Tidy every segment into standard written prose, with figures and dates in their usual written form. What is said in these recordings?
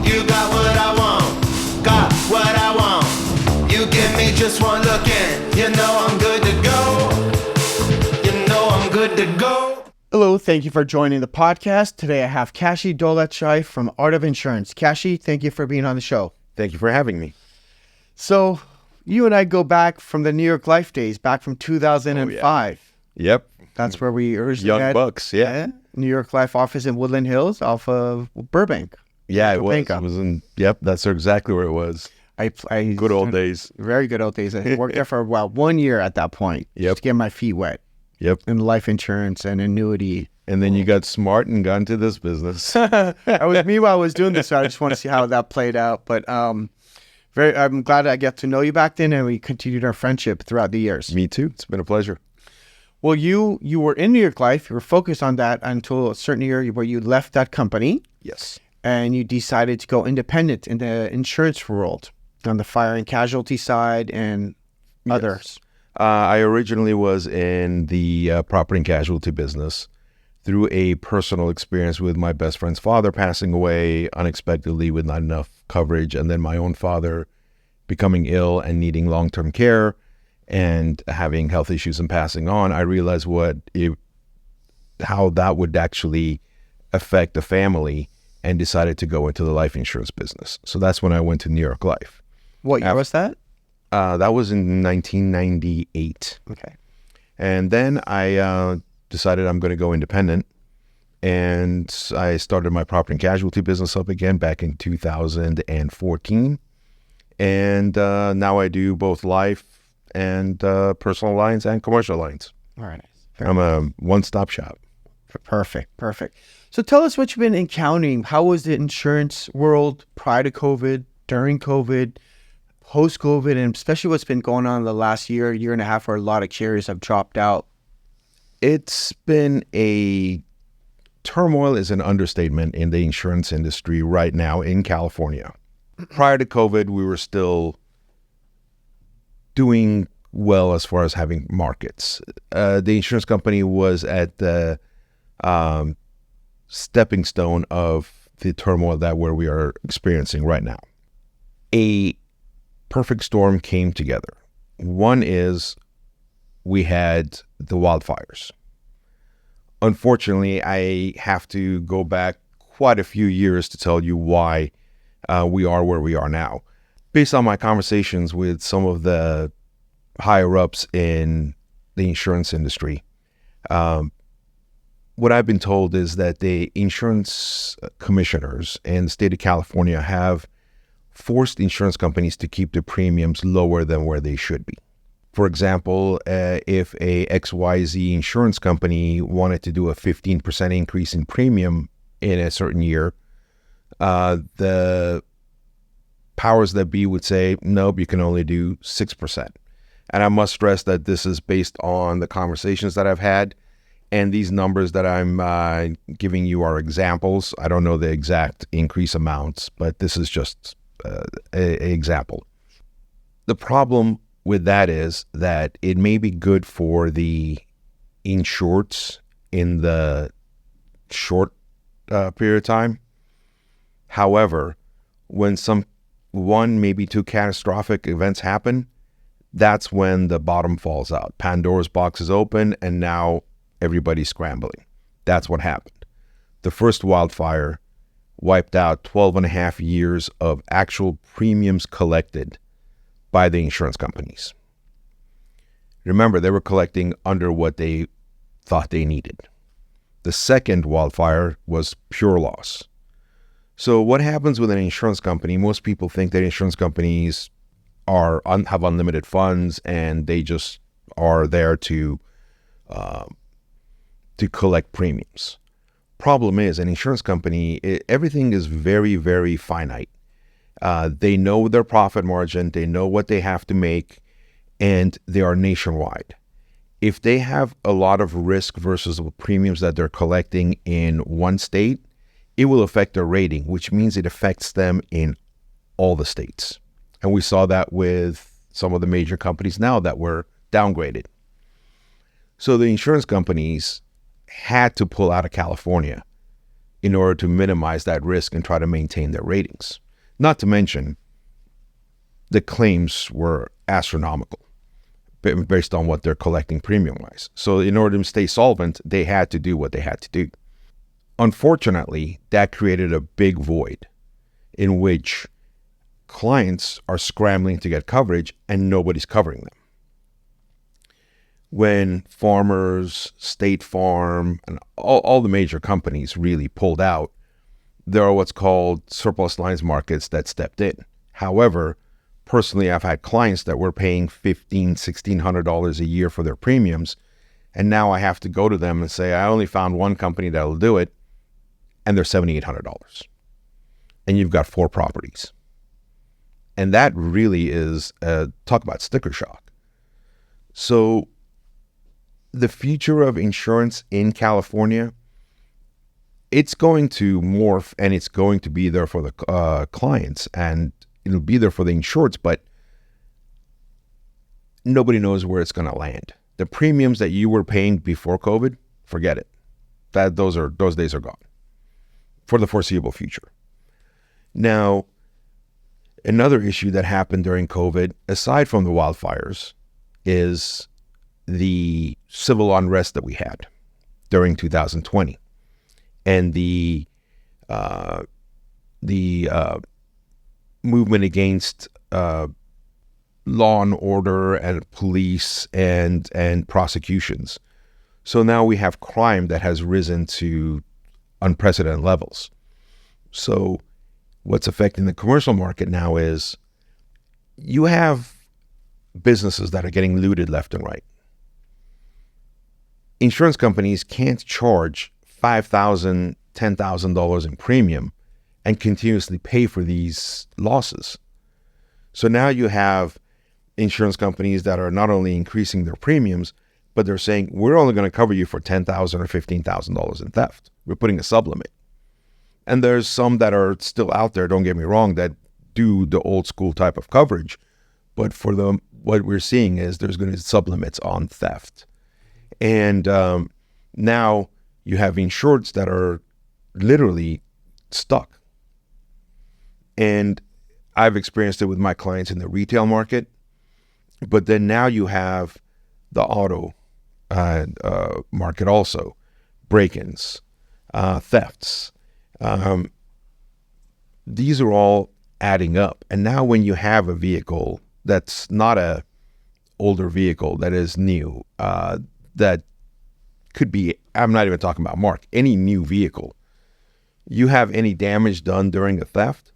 You got what I want, got what I want. You give me just one look and you know I'm good to go. You know I'm good to go. Hello, thank you for joining the podcast. Today I have Kashi Dolatchai from Art of Insurance. Kashi, thank you for being on the show. Thank you for having me. So, you and I go back from the New York Life days, back from 2005. Yep. That's where we originally Young had bucks, yeah. New York Life office in Woodland Hills off of Burbank. Yeah, it was. Topeka. It was in, yep, that's exactly where it was. Good old days. Very good old days. I worked there for about 1 year at that point. Yep. Just to get my feet wet. Yep. In life insurance and annuity. And then you got smart and got into this business. Meanwhile, I was doing this, so I just want to see how that played out. But I'm glad I got to know you back then, and we continued our friendship throughout the years. Me too. It's been a pleasure. Well, you were in New York Life. You were focused on that until a certain year where you left that company. Yes. And you decided to go independent in the insurance world on the fire and casualty side and others. I originally was in the property and casualty business through a personal experience with my best friend's father passing away unexpectedly with not enough coverage, and then my own father becoming ill and needing long-term care and having health issues and passing on. I realized how that would actually affect the family and decided to go into the life insurance business. So that's when I went to New York Life. What year was that? That was in 1998. Okay. And then I decided I'm going to go independent. And I started my property and casualty business up again back in 2014. And now I do both life and personal lines and commercial lines. All right. I'm a one-stop shop. Perfect. So tell us what you've been encountering. How was the insurance world prior to COVID, during COVID, post-COVID, and especially what's been going on in the last year and a half where a lot of carriers have dropped out? It's been turmoil is an understatement in the insurance industry right now in California. Prior to COVID, we were still doing well as far as having markets. The insurance company was at the stepping stone of the turmoil where we are experiencing right now. A perfect storm came together. One is we had the wildfires. Unfortunately, I have to go back quite a few years to tell you why we are where we are now. Based on my conversations with some of the higher-ups in the insurance industry, what I've been told is that the insurance commissioners in the state of California have forced insurance companies to keep the premiums lower than where they should be. For example, if a XYZ insurance company wanted to do a 15% increase in premium in a certain year, the powers that be would say, nope, you can only do 6%. And I must stress that this is based on the conversations that I've had, and these numbers that I'm giving you are examples. I don't know the exact increase amounts, but this is just an example. The problem with that is that it may be good for the insureds in the short period of time. However, when one, maybe two catastrophic events happen, that's when the bottom falls out. Pandora's box is open, and now everybody's scrambling. That's what happened. The first wildfire wiped out 12 and a half years of actual premiums collected by the insurance companies. Remember, they were collecting under what they thought they needed. The second wildfire was pure loss. So what happens with an insurance company? Most people think that insurance companies have unlimited funds and they just are there to collect premiums. Problem is, an insurance company, everything is very, very finite. They know their profit margin, they know what they have to make, and they are nationwide. If they have a lot of risk versus the premiums that they're collecting in one state, it will affect their rating, which means it affects them in all the states. And we saw that with some of the major companies now that were downgraded. So the insurance companies had to pull out of California in order to minimize that risk and try to maintain their ratings. Not to mention, the claims were astronomical based on what they're collecting premium-wise. So in order to stay solvent, they had to do what they had to do. Unfortunately, that created a big void in which clients are scrambling to get coverage and nobody's covering them. When Farmers, State Farm, and all the major companies really pulled out, there are what's called surplus lines markets that stepped in. However, personally, I've had clients that were paying $1,500, $1,600 a year for their premiums, and now I have to go to them and say, I only found one company that'll do it, and they're $7,800. And you've got 4 properties. And that really is, talk about sticker shock. So the future of insurance in California, it's going to morph, and it's going to be there for the clients, and it'll be there for the insureds, but nobody knows where it's going to land. The premiums that you were paying before COVID, forget it. Those days are gone for the foreseeable future. Now, another issue that happened during COVID, aside from the wildfires, is the civil unrest that we had during 2020 and the movement against law and order and police and prosecutions. So now we have crime that has risen to unprecedented levels. So what's affecting the commercial market now is you have businesses that are getting looted left and right. Insurance companies can't charge $5,000, $10,000 in premium and continuously pay for these losses. So now you have insurance companies that are not only increasing their premiums, but they're saying, we're only going to cover you for $10,000 or $15,000 in theft. We're putting a sublimit. And there's some that are still out there, don't get me wrong, that do the old school type of coverage. But for them, what we're seeing is there's going to be sublimits on theft. And now you have insureds that are literally stuck. And I've experienced it with my clients in the retail market. But then now you have the auto market also, break-ins, thefts. These are all adding up. And now when you have a vehicle that's not a older vehicle, that is new, that could be, I'm not even talking about Mark, any new vehicle, you have any damage done during a theft,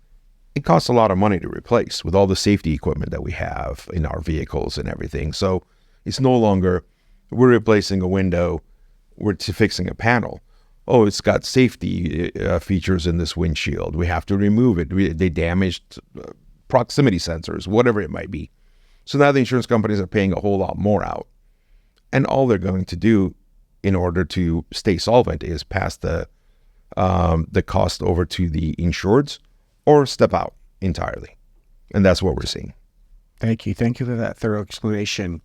it costs a lot of money to replace with all the safety equipment that we have in our vehicles and everything. So it's no longer, we're replacing a window, we're fixing a panel. Oh, it's got safety features in this windshield. We have to remove it. They damaged proximity sensors, whatever it might be. So now the insurance companies are paying a whole lot more out. And all they're going to do in order to stay solvent is pass the cost over to the insureds or step out entirely. And that's what we're seeing. Thank you. Thank you for that thorough explanation.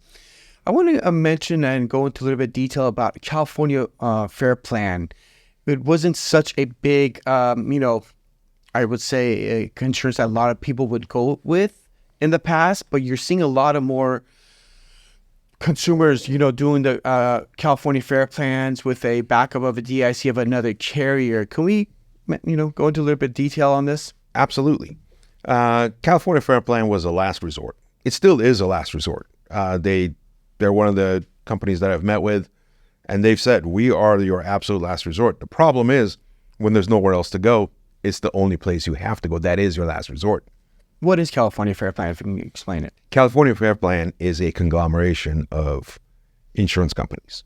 I want to mention and go into a little bit of detail about California Fair Plan. It wasn't such a big, I would say, insurance that a lot of people would go with in the past, but you're seeing a lot of more consumers, doing the California Fair Plans with a backup of a DIC of another carrier. Can we, go into a little bit of detail on this? Absolutely. California Fair Plan was a last resort. It still is a last resort. They're one of the companies that I've met with, and they've said, we are your absolute last resort. The problem is, when there's nowhere else to go, it's the only place you have to go. That is your last resort. What is California Fair Plan, if you can explain it? California Fair Plan is a conglomeration of insurance companies.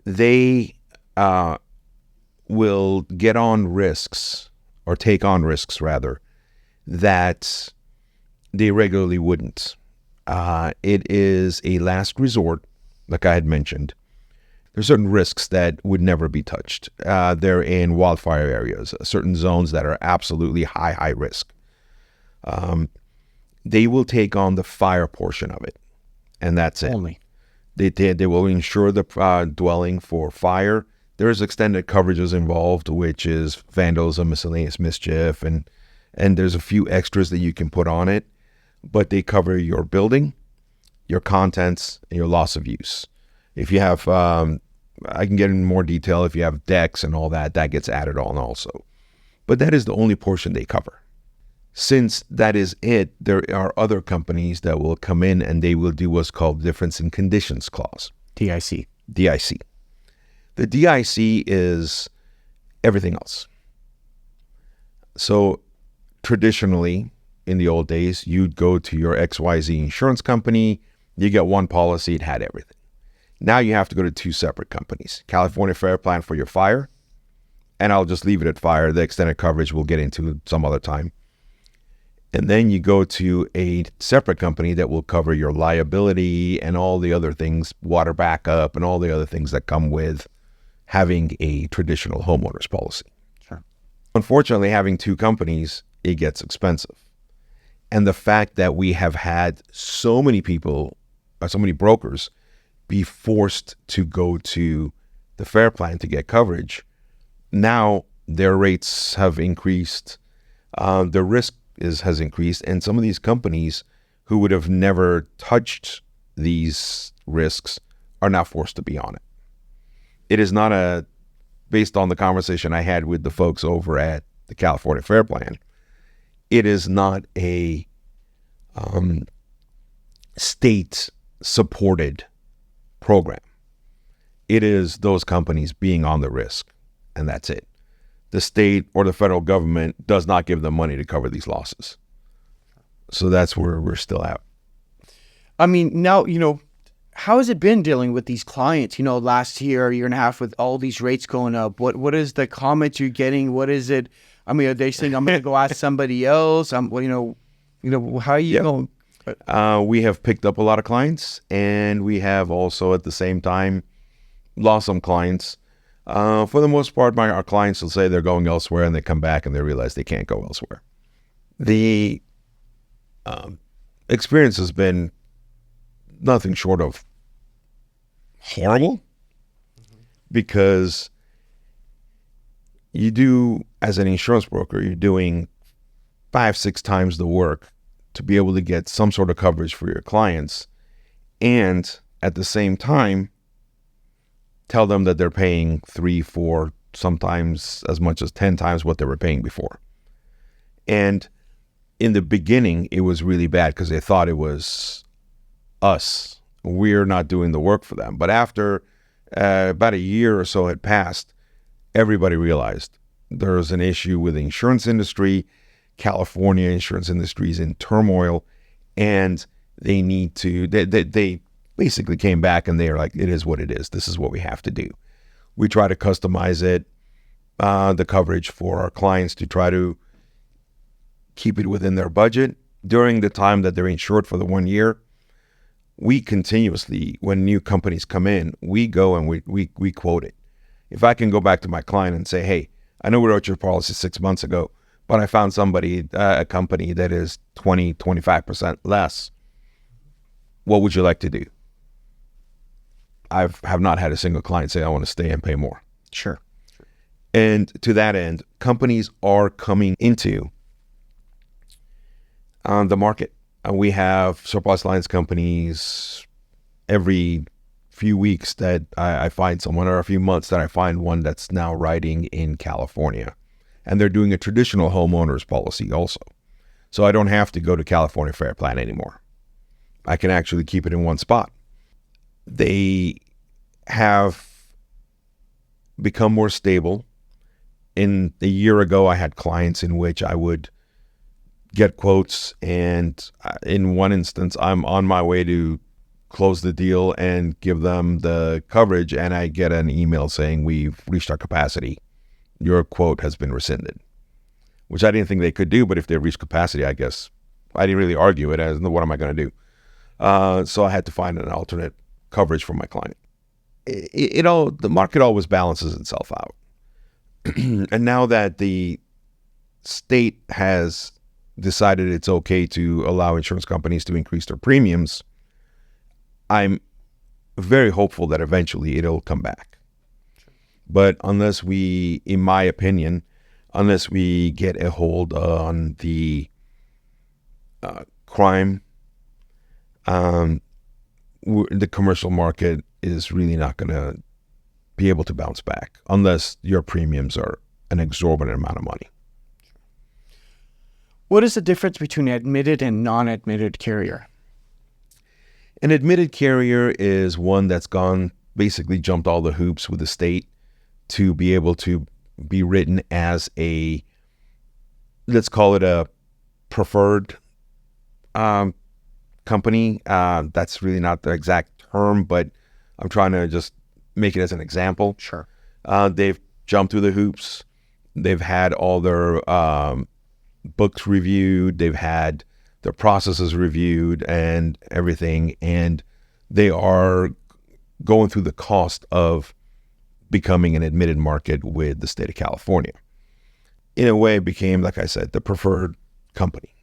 They will get on risks, or take on risks, rather, that they regularly wouldn't. It is a last resort, like I had mentioned. There's certain risks that would never be touched. They're in wildfire areas, certain zones that are absolutely high risk. They will take on the fire portion of it, and that's it. Only. They will insure the dwelling for fire. There's extended coverages involved, which is vandalism, miscellaneous mischief, and there's a few extras that you can put on it, but they cover your building, your contents, and your loss of use. If you have, I can get in more detail, if you have decks and all that, that gets added on also. But that is the only portion they cover. Since that is it, there are other companies that will come in and they will do what's called difference in conditions clause. DIC. DIC. The DIC is everything else. So traditionally, in the old days, you'd go to your XYZ insurance company, you get one policy, it had everything. Now you have to go to two separate companies. California Fair Plan for your fire, and I'll just leave it at fire. The extended coverage we'll get into some other time. And then you go to a separate company that will cover your liability and all the other things, water backup and all the other things that come with having a traditional homeowner's policy. Sure. Unfortunately, having two companies, it gets expensive. And the fact that we have had so many people, or so many brokers, be forced to go to the Fair Plan to get coverage, now their rates have increased, the risk has increased, and some of these companies who would have never touched these risks are now forced to be on it. It is not based on the conversation I had with the folks over at the California Fair Plan, it is not a state-supported program. It is those companies being on the risk, and that's it. The state or the federal government does not give them money to cover these losses. So that's where we're still at. I mean, now, how has it been dealing with these clients, last year and a half with all these rates going up? What is the comments you're getting? What is it? I mean, are they saying, I'm going to go ask somebody else? How are you going? We have picked up a lot of clients, and we have also at the same time lost some clients. For the most part, our clients will say they're going elsewhere, and they come back and they realize they can't go elsewhere. The experience has been nothing short of horrible, because you do, as an insurance broker, you're doing 5-6 times the work to be able to get some sort of coverage for your clients, and at the same time tell them that they're paying 3, 4, sometimes as much as 10 times what they were paying before. And in the beginning, it was really bad because they thought it was us. We're not doing the work for them. But after about a year or so had passed, everybody realized there was an issue with the insurance industry. California insurance industry is in turmoil, and they need to, they basically came back and they are like, it is what it is. This is what we have to do. We try to customize it, the coverage for our clients, to try to keep it within their budget. During the time that they're insured for the 1 year, we continuously, when new companies come in, we go and we quote it. If I can go back to my client and say, hey, I know we wrote your policy 6 months ago, but I found somebody, a company that is 20, 25% less. What would you like to do? I have not had a single client say, I want to stay and pay more. Sure. And to that end, companies are coming into the market. We have surplus lines companies every few weeks that I find someone, or a few months that I find one that's now writing in California. And they're doing a traditional homeowner's policy also. So I don't have to go to California Fair Plan anymore. I can actually keep it in one spot. They have become more stable. In a year ago, I had clients in which I would get quotes, and in one instance, I'm on my way to close the deal and give them the coverage, and I get an email saying, we've reached our capacity. Your quote has been rescinded, which I didn't think they could do, but if they reached capacity, I guess I didn't really argue it as, what am I going to do? So I had to find an alternate coverage for my client. The market always balances itself out. And now that the state has decided it's okay to allow insurance companies to increase their premiums, I'm very hopeful that eventually it'll come back. But unless we, in my opinion, unless we get a hold on the crime, the commercial market is really not going to be able to bounce back unless your premiums are an exorbitant amount of money. What is the difference between admitted and non-admitted carrier? An admitted carrier is one that's basically jumped all the hoops with the state to be able to be written as a, let's call it a preferred company. That's really not the exact term, but I'm trying to just make it as an example. Sure. They've jumped through the hoops. They've had all their books reviewed. They've had their processes reviewed and everything. And they are going through the cost of becoming an admitted market with the state of California. In a way, it became, like I said, the preferred company.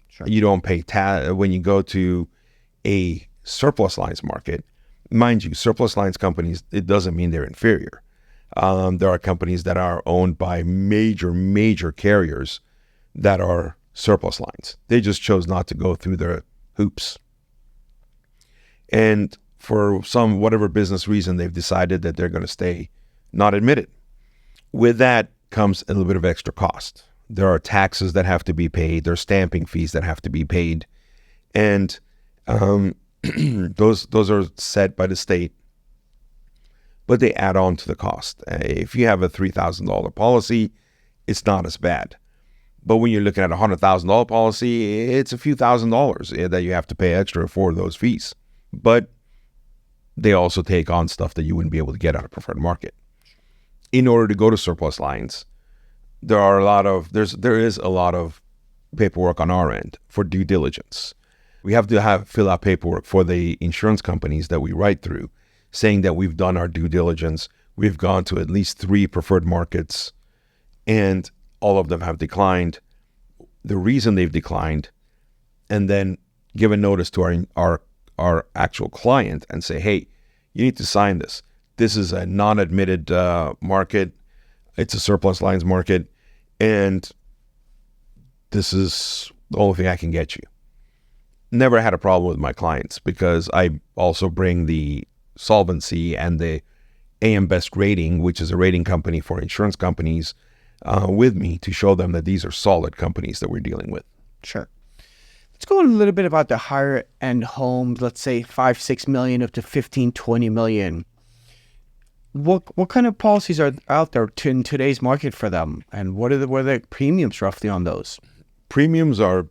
Sure. You don't pay when you go to a surplus lines market. Mind you, surplus lines companies, it doesn't mean they're inferior. There are companies that are owned by major carriers that are surplus lines. They just chose not to go through their hoops. And for whatever business reason, they've decided that they're going to stay not admitted. With that comes a little bit of extra cost. There are taxes that have to be paid. There are stamping fees that have to be paid. And those are set by the state, but they add on to the cost. If you have a $3,000 policy, it's not as bad. But when you're looking at a $100,000 policy, it's a few $1,000s that you have to pay extra for those fees. But they also take on stuff that you wouldn't be able to get on a preferred market. In order to go to surplus lines, there is a lot of paperwork on our end for due diligence. We have to fill out paperwork for the insurance companies that we write through, saying that we've done our due diligence. We've gone to at least 3 preferred markets, and all of them have declined. The reason they've declined, and then give a notice to our actual client and say, hey, you need to sign this. This is a non-admitted market. It's a surplus lines market, and this is the only thing I can get you. Never had a problem with my clients because I also bring the solvency and the AM Best rating, which is a rating company for insurance companies, with me to show them that these are solid companies that we're dealing with. Sure. Let's go a little bit about the higher end homes, let's say 5-6 million up to 15-20 million. What kind of policies are out there in today's market for them, and what are the premiums roughly on those? Premiums are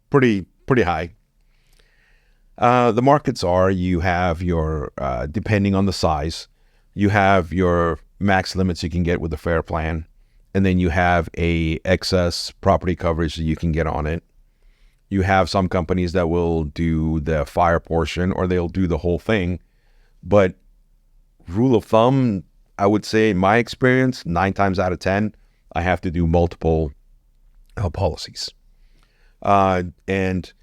pretty high. The markets are, you have your, depending on the size, you have your max limits you can get with the FAIR plan, and then you have a excess property coverage that you can get on it. You have some companies that will do the fire portion, or they'll do the whole thing. But rule of thumb, I would say in my experience, 9 times out of 10, I have to do multiple policies. And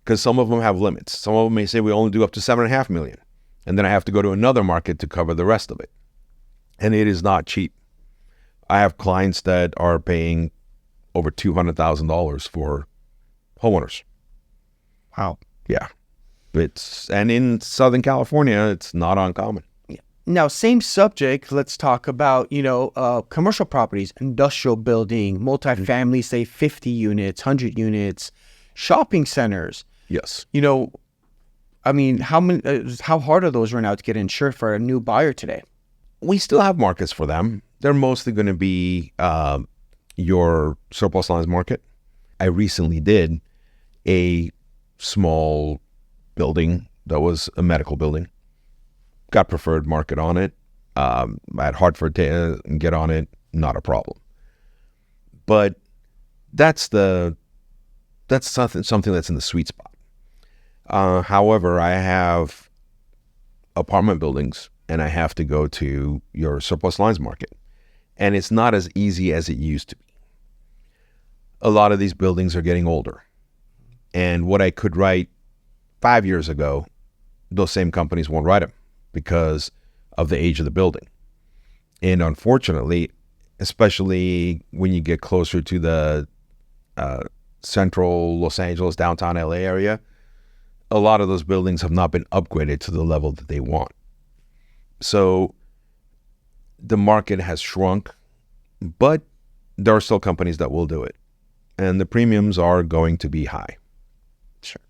because some of them have limits. Some of them may say we only do up to 7.5 million. And then I have to go to another market to cover the rest of it. And it is not cheap. I have clients that are paying over $200,000 for homeowners. Wow. Yeah. And in Southern California, it's not uncommon. Now, same subject, let's talk about, commercial properties, industrial building, multifamily, say 50 units, 100 units, shopping centers. Yes. How hard are those right now to get insured for a new buyer today? We still have markets for them. They're mostly going to be your surplus lines market. I recently did a small building that was a medical building. Got preferred market on it. I had Hartford to get on it, not a problem. But that's something that's in the sweet spot. However, I have apartment buildings, and I have to go to your surplus lines market, and it's not as easy as it used to be. A lot of these buildings are getting older, and what I could write 5 years ago, those same companies won't write them because of the age of the building. And unfortunately, especially when you get closer to the central Los Angeles, downtown LA area, a lot of those buildings have not been upgraded to the level that they want. So the market has shrunk, but there are still companies that will do it. And the premiums are going to be high. Sure.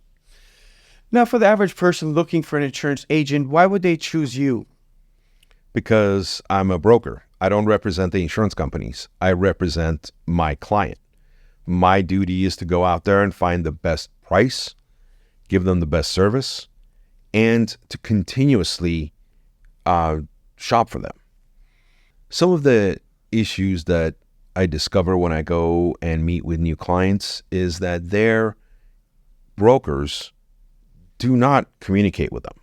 Now, for the average person looking for an insurance agent, why would they choose you? Because I'm a broker. I don't represent the insurance companies. I represent my client. My duty is to go out there and find the best price, give them the best service, and to continuously shop for them. Some of the issues that I discover when I go and meet with new clients is that their brokers do not communicate with them.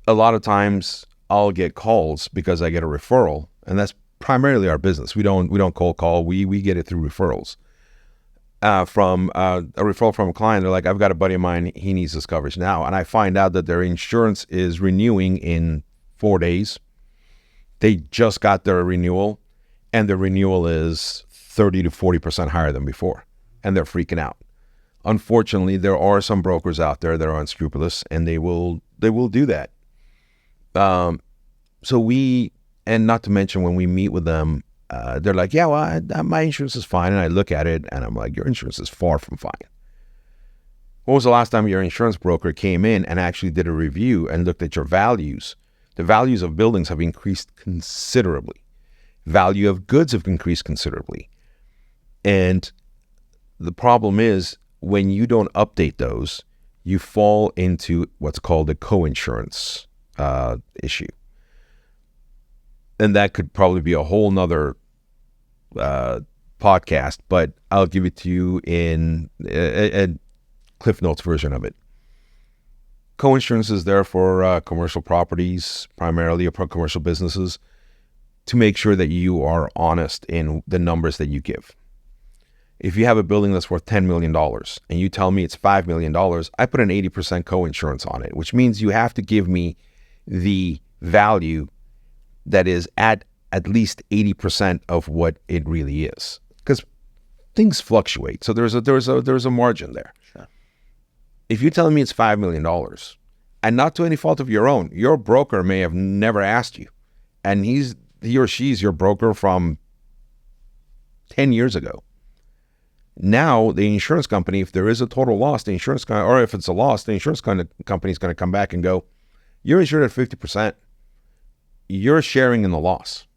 A lot of times I'll get calls because I get a referral, and that's primarily our business. We don't cold call. We get it through referrals. From a referral from a client, they're like, I've got a buddy of mine, he needs this coverage now. And I find out that their insurance is renewing in 4 days. They just got their renewal, and the renewal is 30 to 40% higher than before, and they're freaking out. Unfortunately, there are some brokers out there that are unscrupulous, and they will do that. And not to mention when we meet with them, they're like, yeah, well, my insurance is fine. And I look at it and I'm like, your insurance is far from fine. When was the last time your insurance broker came in and actually did a review and looked at your values? The values of buildings have increased considerably. Value of goods have increased considerably. And the problem is when you don't update those, you fall into what's called a co-insurance issue. And that could probably be a whole nother podcast, but I'll give it to you in a Cliff Notes version of it. Co-insurance is there for commercial properties, primarily, or commercial businesses, to make sure that you are honest in the numbers that you give. If you have a building that's worth $10 million and you tell me it's $5 million, I put an 80% co-insurance on it, which means you have to give me the value that is at least 80% of what it really is, because things fluctuate. So there's a margin there. Sure. If you're telling me it's $5 million, and not to any fault of your own, your broker may have never asked you, and he or she's your broker from 10 years ago. Now the insurance company, if there is a total loss, or if it's a loss, the insurance company is going to come back and go, you're insured at 50%. You're sharing in the loss.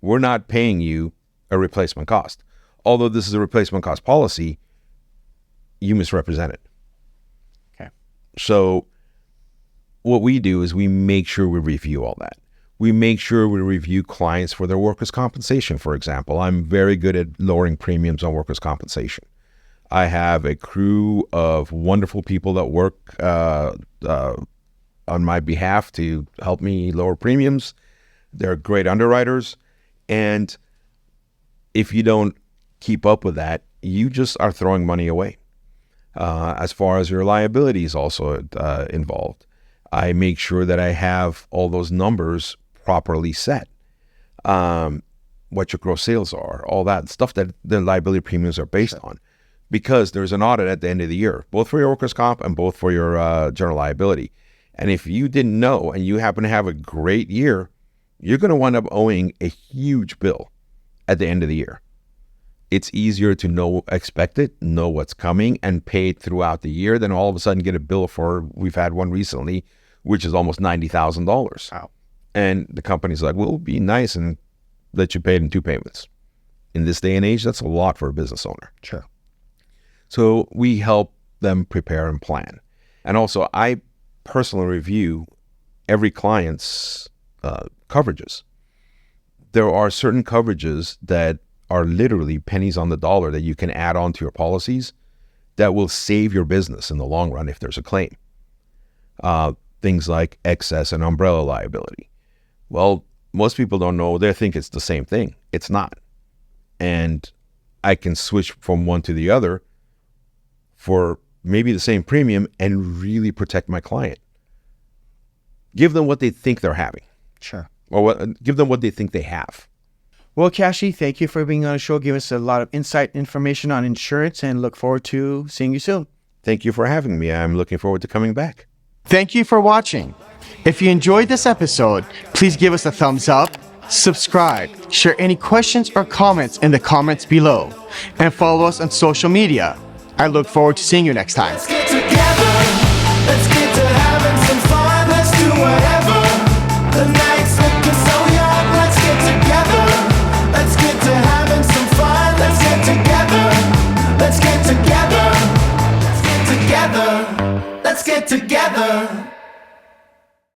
We're not paying you a replacement cost. Although this is a replacement cost policy, you misrepresent it. Okay. So what we do is we make sure we review all that. We make sure we review clients for their workers' compensation, for example. I'm very good at lowering premiums on workers' compensation. I have a crew of wonderful people that work on my behalf to help me lower premiums. They're great underwriters. And if you don't keep up with that, you just are throwing money away. As far as your liability is also involved, I make sure that I have all those numbers properly set. What your gross sales are, all that stuff that the liability premiums are based on. Because there's an audit at the end of the year, both for your workers' comp and both for your general liability. And if you didn't know and you happen to have a great year, you're going to wind up owing a huge bill at the end of the year. It's easier to expect it, know what's coming, and pay it throughout the year than all of a sudden get a bill for, we've had one recently, which is almost $90,000. Wow. And the company's like, well, it'll be nice and let you pay it in 2 payments. In this day and age, that's a lot for a business owner. Sure. So we help them prepare and plan. And also, I personally review every client's coverages. There are certain coverages that are literally pennies on the dollar that you can add on to your policies that will save your business in the long run if there's a claim. Things like excess and umbrella liability. Well, most people don't know. They think it's the same thing. It's not. And I can switch from one to the other for maybe the same premium and really protect my client. Give them what they think they're having. Sure. or give them what they think they have. Well, Kashi, thank you for being on the show, giving us a lot of insight information on insurance, and look forward to seeing you soon. Thank you for having me. I'm looking forward to coming back. Thank you for watching. If you enjoyed this episode, please give us a thumbs up, subscribe, share any questions or comments in the comments below, and follow us on social media. I look forward to seeing you next time. Let's get together. Let's get to having some fun. Let's do whatever. The night's looking so young. Let's get together. Let's get to having some fun. Let's get together. Let's get together. Let's get together. Let's get together.